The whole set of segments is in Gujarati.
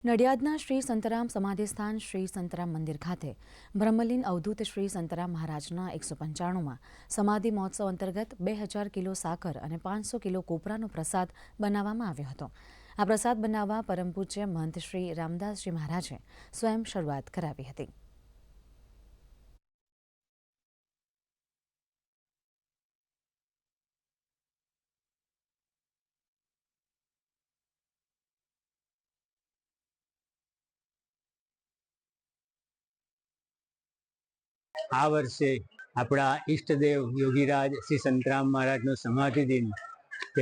નડિયાદના શ્રી સંતરામ સમાધિસ્થાન શ્રી સંતરામ મંદિર ખાતે બ્રહ્મલીન અવધૂત શ્રી સંતરામ મહારાજના 195માં સમાધિ મહોત્સવ અંતર્ગત 2000 કિલો સાકર અને 500 કિલો કોપરાનો પ્રસાદ બનાવવામાં આવ્યો હતો. આ પ્રસાદ બનાવવા પરમ પૂજ્ય મહંત શ્રી રામદાસજી મહારાજે સ્વયં શરૂઆત કરાવી હતી. આ વર્ષે આપણા ઈષ્ટદેવ યોગીરાજ શ્રી સંતરામ મહારાજનો સમાધિ દિન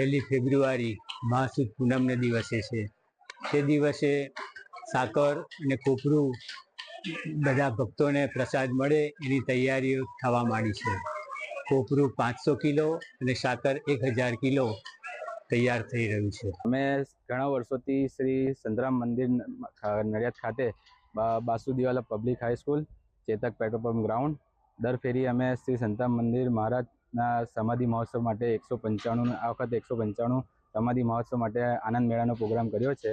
1 ફેબ્રુઆરી મહાસુદ પૂનમને દિવસે છે. તે દિવસે સાકર અને કોપરું બધા ભક્તોને પ્રસાદ મળે એની તૈયારીઓ થવા માંડી છે. કોપરું 500 કિલો અને સાકર 1000 કિલો તૈયાર થઈ રહ્યું છે. અમે ઘણા વર્ષોથી શ્રી સંતરામ મંદિર નડિયાદ ખાતે Basudiwala public high school Chetak petrol pump ground દર ફેરી અમે શ્રી સંતરામ મંદિર મહારાજના સમાધિ મહોત્સવ માટે 195 આ વખતે 195 સમાધિ મહોત્સવ માટે આનંદ મેળાનો પ્રોગ્રામ કર્યો છે.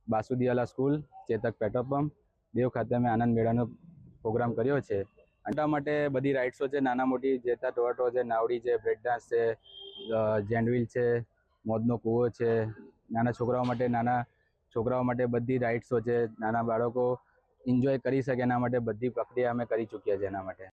બાસુદીવાલા સ્કૂલ ચેતક પેટ્રોલ પંપ દેવ ખાતે અમે આનંદ મેળાનો પ્રોગ્રામ કર્યો છે. આના માટે બધી રાઇડ્સો છે, નાના મોટી જેતા ટોટો છે, નાવડી છે, બ્રેક ડાન્સ છે, જેન્ડવીલ છે, મોજનો કૂવો છે, નાના છોકરાઓ માટે બધી રાઇડ્સો છે. નાના બાળકો એન્જોય કરી શકે એના માટે બધી પ્રક્રિયા અમે કરી ચૂક્યા છે. એના માટે